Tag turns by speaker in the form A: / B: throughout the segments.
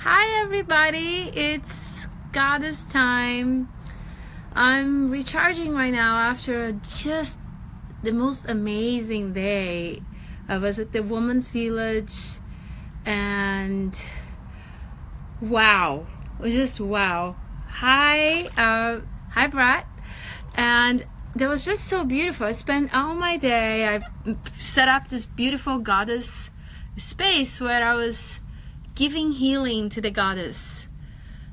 A: Hi everybody, it's Goddess time. I'm recharging right now after just the most amazing day. I was at the Women's Village and wow, just wow. Hi Brad. And that was just so beautiful. I spent all my day, I set up this beautiful goddess space where I was giving healing to the goddess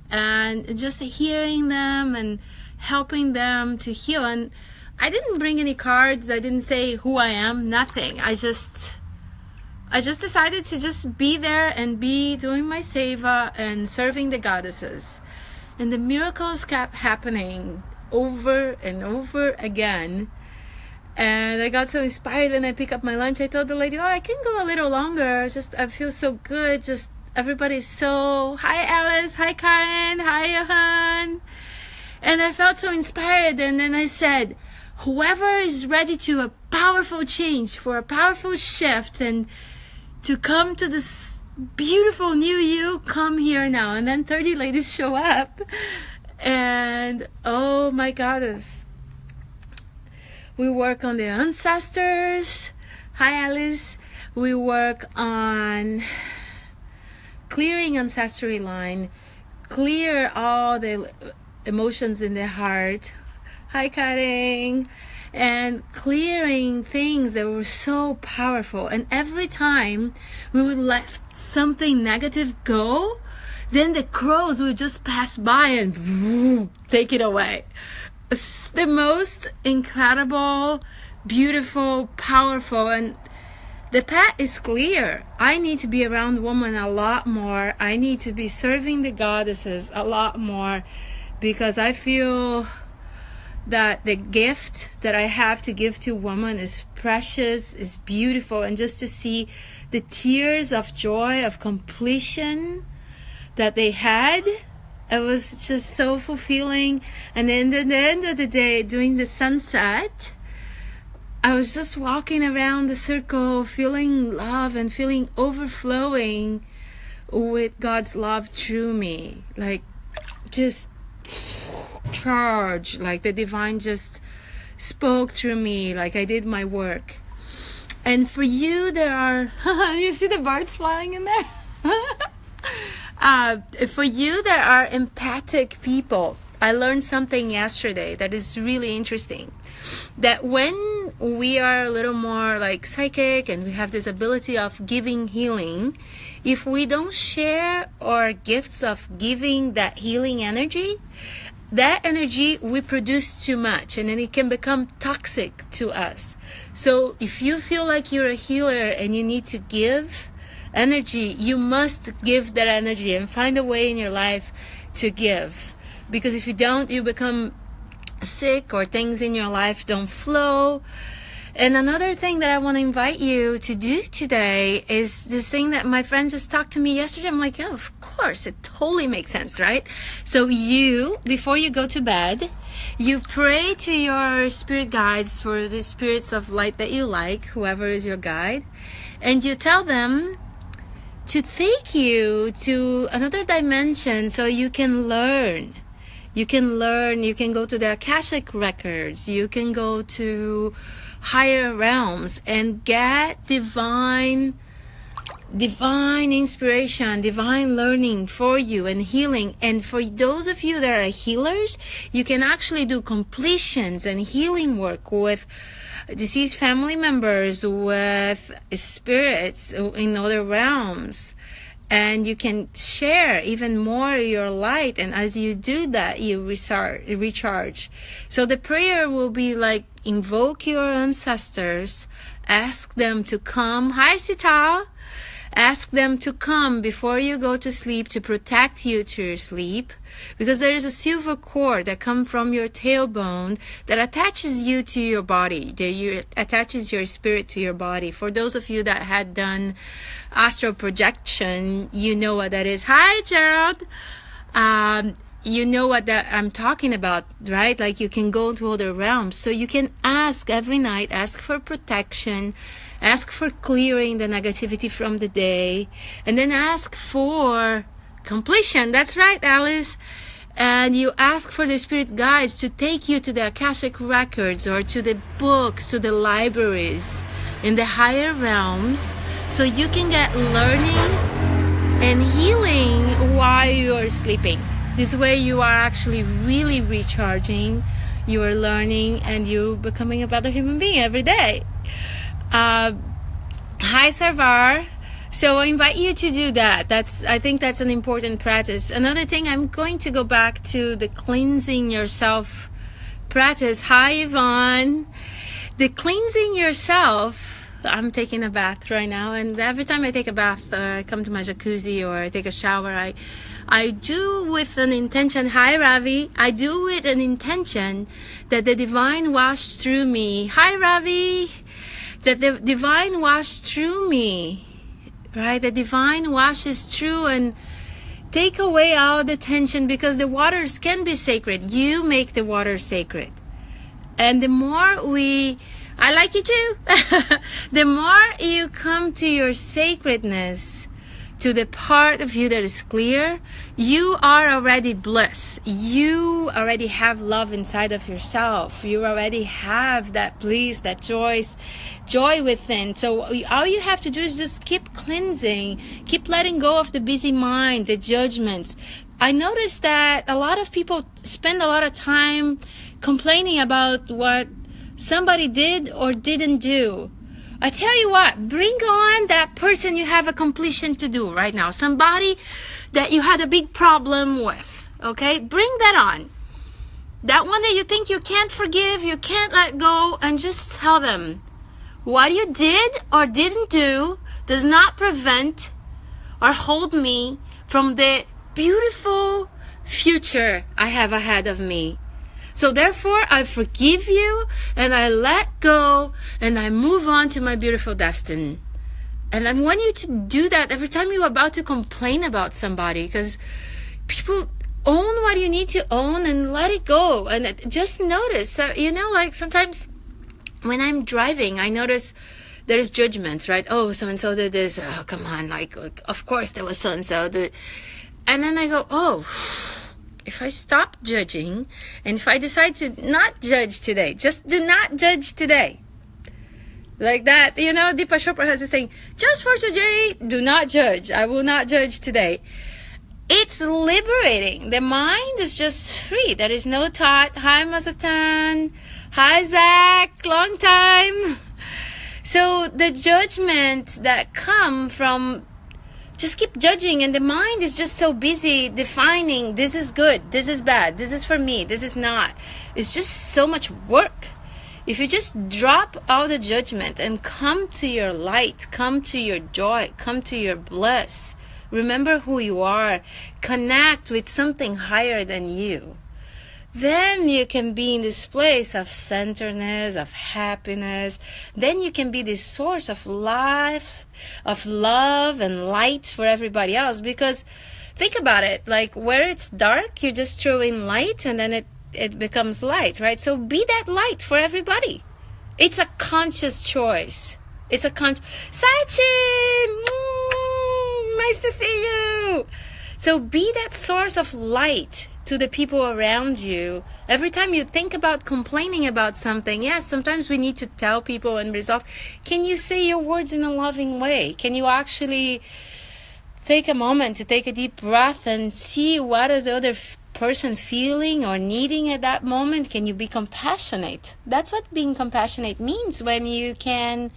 A: and just hearing them and helping them to heal. And I didn't bring any cards, I didn't say who I am, nothing. I just decided to just be there and be doing my seva and serving the goddesses. And the miracles kept happening over and over again. And I got so inspired when I picked up my lunch. I told the lady, I can go a little longer. I feel so good. Just everybody's so, hi Alice, hi Karen, hi Johan. And I felt so inspired. And then I said, whoever is ready to a powerful change, for a powerful shift, and to come to this beautiful new you, come here now. And then 30 ladies show up. And oh my goddess, we work on the ancestors. Hi Alice. We work on clearing ancestry line, clear all the emotions in the heart. Hi Karen. And clearing things that were so powerful. And every time we would let something negative go, then the crows would just pass by and take it away. It's the most incredible, beautiful, powerful, and the path is clear. I need to be around women a lot more. I need to be serving the goddesses a lot more, because I feel that the gift that I have to give to women is precious, is beautiful. And just to see the tears of joy, of completion that they had, it was just so fulfilling. And then at the end of the day, during the sunset, I was just walking around the circle, feeling love and feeling overflowing with God's love through me. Like, just charge, like the divine just spoke through me, like I did my work. And for you, there are you see the birds flying in there. For you, there are empathic people. I learned something yesterday that is really interesting, that when we are a little more like psychic and we have this ability of giving healing, if we don't share our gifts of giving that healing energy, that energy we produce too much, and then it can become toxic to us. So if you feel like you're a healer and you need to give energy, you must give that energy and find a way in your life to give. Because if you don't, you become sick, or things in your life don't flow. And another thing that I want to invite you to do today is this thing that my friend just talked to me yesterday. I'm like, of course, it totally makes sense, right? So you, before you go to bed, you pray to your spirit guides, for the spirits of light that you like, whoever is your guide, and you tell them to take you to another dimension so you can learn. You can learn, you can go to the Akashic records, you can go to higher realms and get divine inspiration, divine learning for you, and healing. And for those of you that are healers, you can actually do completions and healing work with deceased family members, with spirits in other realms. And you can share even more your light, and as you do that, you recharge. So the prayer will be like, invoke your ancestors, ask them to come. Hi Sita. Ask them to come before you go to sleep to protect you to your sleep, because there is a silver cord that comes from your tailbone that attaches you to your body, attaches your spirit to your body. For those of you that had done astral projection, you know what that is. Hi Gerald. You know what that I'm talking about, right? Like, you can go to other realms. So you can ask every night, ask for protection, ask for clearing the negativity from the day, and then ask for completion. That's right, Alice. And you ask for the spirit guides to take you to the Akashic records or to the books, to the libraries in the higher realms, so you can get learning and healing while you are sleeping. This way you are actually really recharging, you are learning, and you becoming a better human being every day. Hi, Sarvar. So I invite you to do that. I think that's an important practice. Another thing, I'm going to go back to the cleansing yourself practice. Hi, Yvonne. The cleansing yourself, I'm taking a bath right now, and every time I take a bath, I come to my jacuzzi or I take a shower, I do with an intention. Hi, Ravi. I do with an intention that the divine washed through me. Hi, Ravi. That the divine washed through me. Right? The divine washes through and take away all the tension, because the waters can be sacred. You make the water sacred. And the more I like you too. The more you come to your sacredness, to the part of you that is clear, you are already bliss. You already have love inside of yourself. You already have that bliss, that joy within. So all you have to do is just keep cleansing, keep letting go of the busy mind, the judgments. I noticed that a lot of people spend a lot of time complaining about what somebody did or didn't do. I tell you what, bring on that person you have a completion to do right now. Somebody that you had a big problem with, okay? Bring that on. That one that you think you can't forgive, you can't let go, and just tell them what you did or didn't do does not prevent or hold me from the beautiful future I have ahead of me. So therefore, I forgive you, and I let go, and I move on to my beautiful destiny. And I want you to do that every time you're about to complain about somebody, because people own what you need to own and let it go. And just notice, so, like sometimes when I'm driving, I notice there is judgments, right? Oh, so-and-so did this. Oh, come on. Like, of course there was so-and-so. And then I go, oh, if I stop judging, and if I decide to not judge today, just do not judge today. Like that, Deepa Chopra has this saying, just for today, do not judge. I will not judge today. It's liberating. The mind is just free. There is no thought. Hi, Mazatan. Hi, Zach. Long time. So the judgments that come from just keep judging, and the mind is just so busy defining, this is good, this is bad, this is for me, this is not. It's just so much work. If you just drop all the judgment and come to your light, come to your joy, come to your bliss, remember who you are, connect with something higher than you, then you can be in this place of centeredness, of happiness. Then you can be this source of life, of love and light for everybody else. Because think about it, like where it's dark, you just throw in light and then it becomes light, right? So be that light for everybody. It's a conscious choice. It's a Sachin! Nice to see you! So be that source of light to the people around you. Every time you think about complaining about something, yes, sometimes we need to tell people and resolve. Can you say your words in a loving way? Can you actually take a moment to take a deep breath and see what is the other person feeling or needing at that moment? Can you be compassionate? That's what being compassionate means, when you can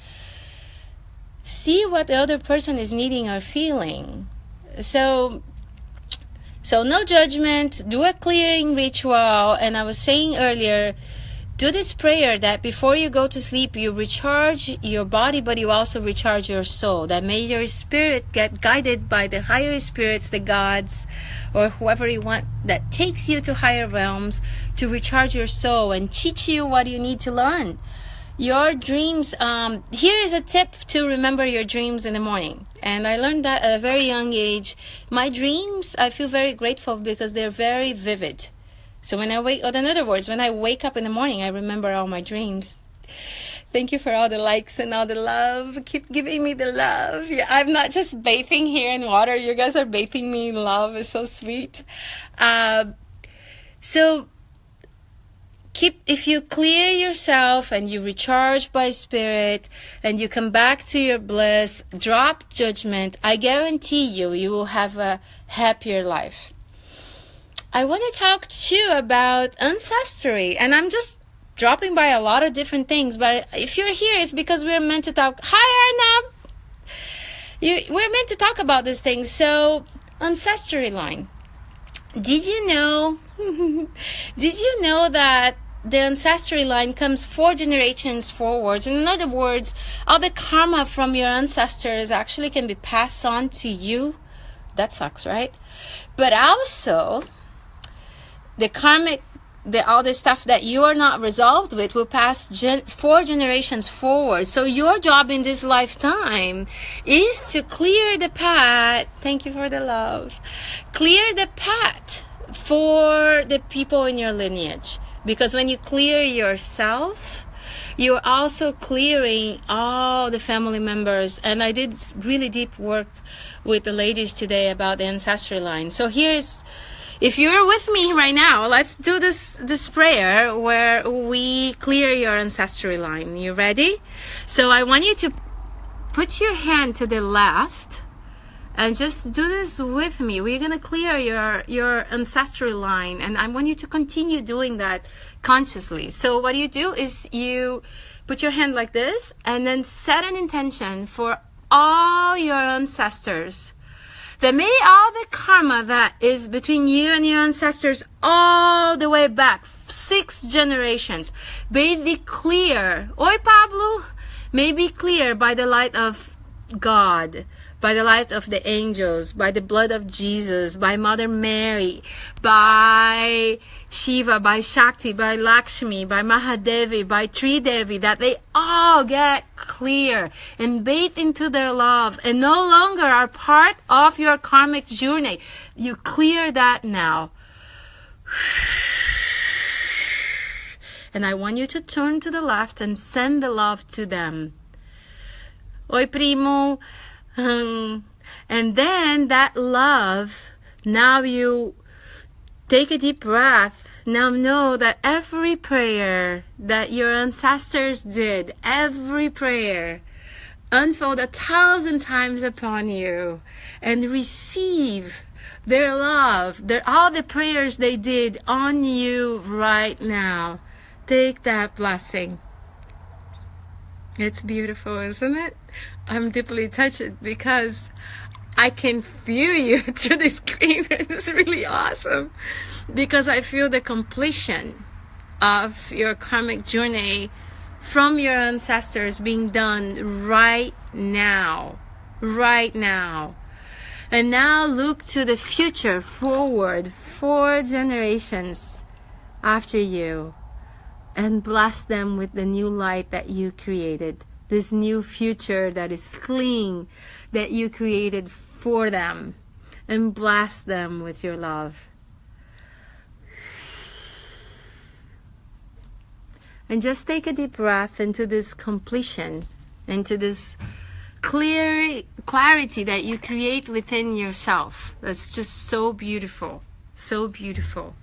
A: see what the other person is needing or feeling. So no judgment, do a clearing ritual. And I was saying earlier, do this prayer that before you go to sleep, you recharge your body, but you also recharge your soul. That may your spirit get guided by the higher spirits, the gods, or whoever you want, that takes you to higher realms to recharge your soul and teach you what you need to learn. Your dreams, here is a tip to remember your dreams in the morning. And I learned that at a very young age. My dreams, I feel very grateful because they're very vivid. So when I wake up in the morning, I remember all my dreams. Thank you for all the likes and all the love. Keep giving me the love. Yeah, I'm not just bathing here in water. You guys are bathing me in love. It's so sweet. So if you clear yourself and you recharge by spirit and you come back to your bliss, drop judgment, I guarantee you will have a happier life. I want to talk to you about ancestry, and I'm just dropping by a lot of different things, but if you're here, it's because we're meant to talk. Hi, Arnab! We're meant to talk about these things. So, ancestry line. Did you know that the ancestry line comes 4 generations forwards? In other words, all the karma from your ancestors actually can be passed on to you. That sucks, right? But also, the karmic, all the stuff that you are not resolved with will pass 4 generations forward. So your job in this lifetime is to clear the path. Thank you for the love. Clear the path for the people in your lineage. Because when you clear yourself, you're also clearing all the family members. And I did really deep work with the ladies today about the ancestry line. So if you're with me right now, let's do this prayer where we clear your ancestry line. You ready? So I want you to put your hand to the left and just do this with me. We're going to clear your ancestry line, and I want you to continue doing that consciously. So what you do is you put your hand like this and then set an intention for all your ancestors, that may all the karma that is between you and your ancestors all the way back 6 generations may be clear. Oi, Pablo! May be clear by the light of God, by the light of the angels, by the blood of Jesus, by Mother Mary, by Shiva, by Shakti, by Lakshmi, by Mahadevi, by Tridevi, that they all get clear and bathe into their love and no longer are part of your karmic journey. You clear that now. And I want you to turn to the left and send the love to them. Oi, primo. And then that love, now you take a deep breath. Now know that every prayer that your ancestors did, every prayer, unfold 1,000 times upon you and receive their love, all the prayers they did on you right now. Take that blessing. It's beautiful, isn't it? I'm deeply touched because I can feel you through the screen. It's really awesome because I feel the completion of your karmic journey from your ancestors being done right now. Right now. And now look to the future, forward, 4 generations after you, and bless them with the new light that you created. This new future that is clean, that you created for them. And bless them with your love. And just take a deep breath into this completion, into this clarity that you create within yourself. That's just so beautiful. So beautiful.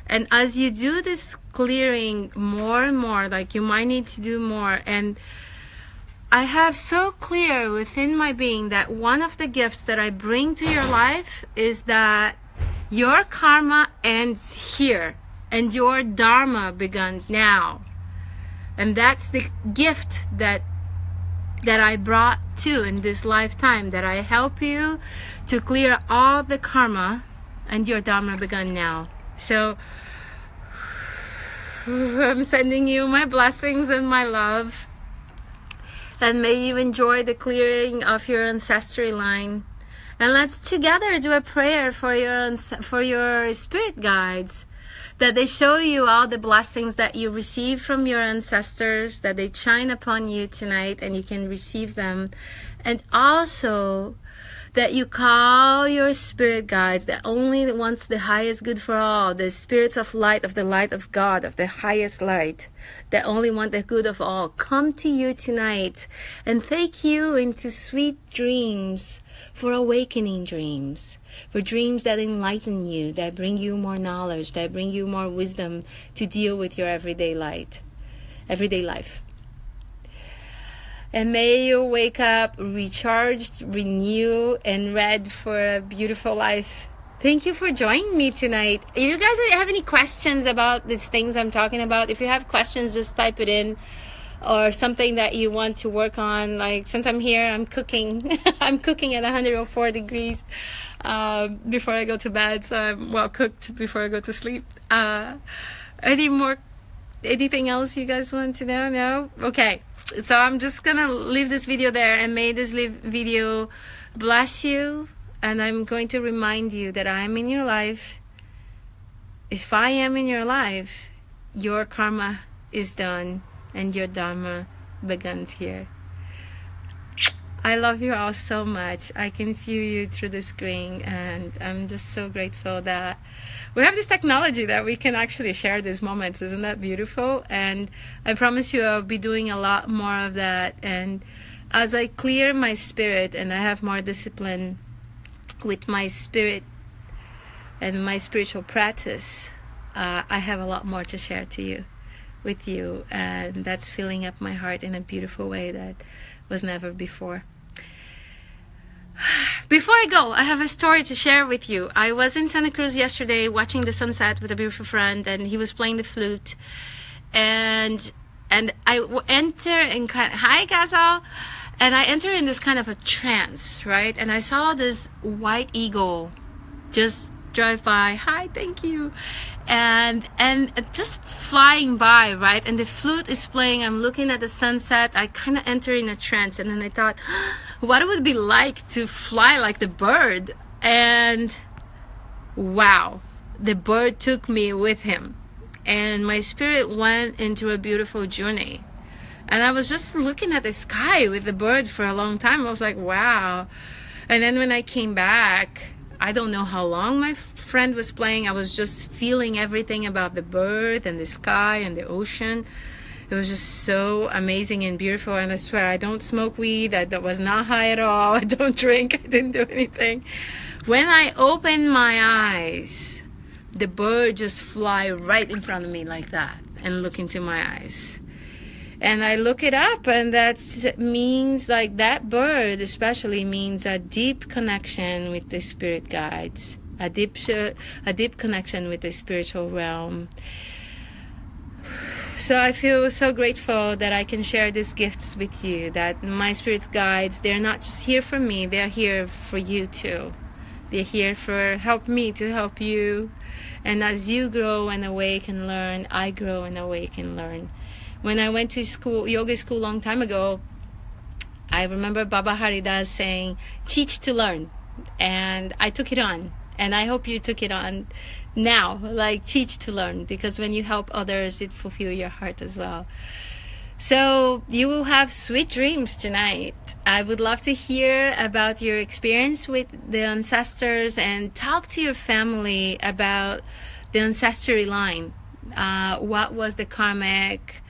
A: And as you do this clearing more and more, like you might need to do more, and I have so clear within my being that one of the gifts that I bring to your life is that your karma ends here and your dharma begins now. And that's the gift that I brought to in this lifetime, that I help you to clear all the karma and your dharma begun now. So I'm sending you my blessings and my love. And may you enjoy the clearing of your ancestry line. And let's together do a prayer for your spirit guides, that they show you all the blessings that you receive from your ancestors, that they shine upon you tonight and you can receive them. And also that you call your spirit guides that only wants the highest good for all, the spirits of light, of the light of God, of the highest light, that only want the good of all, come to you tonight and take you into sweet dreams, for awakening dreams, for dreams that enlighten you, that bring you more knowledge, that bring you more wisdom to deal with your everyday life. And may you wake up recharged, renewed, and ready for a beautiful life. Thank you for joining me tonight. If you guys have any questions about these things I'm talking about, if you have questions, just type it in, or something that you want to work on. Like, since I'm here, I'm cooking. I'm cooking at 104 degrees before I go to bed, so I'm well cooked before I go to sleep. Anything else you guys want to know? No? Okay. So I'm just gonna leave this video there, and may this video bless you. And I'm going to remind you that I'm in your life. If I am in your life, your karma is done and your dharma begins here. I love you all so much. I can feel you through the screen, and I'm just so grateful that we have this technology that we can actually share these moments. Isn't that beautiful? And I promise you I'll be doing a lot more of that. And as I clear my spirit and I have more discipline with my spirit and my spiritual practice, I have a lot more to share with you, and that's filling up my heart in a beautiful way that was never before. Before I go, I have a story to share with you. I was in Santa Cruz yesterday watching the sunset with a beautiful friend, and he was playing the flute, and I enter in hi Gazal, and I enter in this kind of a trance, right? And I saw this white eagle just drive by. Hi, thank you. And just flying by, right? And the flute is playing. I'm looking at the sunset. I kind of enter in a trance, and then I thought, what it would be like to fly like the bird. And wow, the bird took me with him, and my spirit went into a beautiful journey. And I was just looking at the sky with the bird for a long time. I was like, wow. And then when I came back, I don't know how long my friend was playing. I was just feeling everything about the bird and the sky and the ocean. It was just so amazing and beautiful. And I swear, I don't smoke weed. That was not high at all. I don't drink. I didn't do anything. When I opened my eyes, the bird just fly right in front of me like that and look into my eyes. And I look it up, and that means, like, that bird especially means a deep connection with the spirit guides, a deep connection with the spiritual realm. So I feel so grateful that I can share these gifts with you, that my spirit guides, they're not just here for me, they're here for you too. They're here for help me to help you. And as you grow and awake and learn, I grow and awake and learn. When I went to school, yoga school, a long time ago, I remember Baba Haridas saying, teach to learn. And I took it on. And I hope you took it on now, like teach to learn. Because when you help others, it fulfills your heart as well. So you will have sweet dreams tonight. I would love to hear about your experience with the ancestors, and talk to your family about the ancestry line. What was the karmic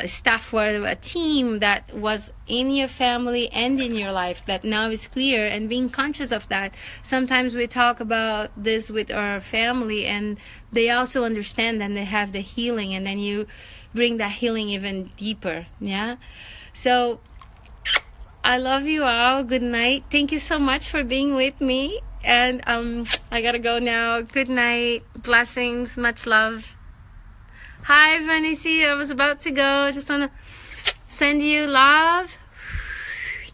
A: staff, or a team that was in your family and in your life that now is clear, and being conscious of that. Sometimes we talk about this with our family, and they also understand, and they have the healing, and then you bring that healing even deeper. Yeah. So I love you all. Good night. Thank you so much for being with me, and I gotta go now. Good night. Blessings. Much love. Hi, Vanessa. I was about to go. Just want to send you love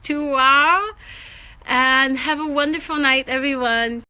A: to wow. And have a wonderful night, everyone.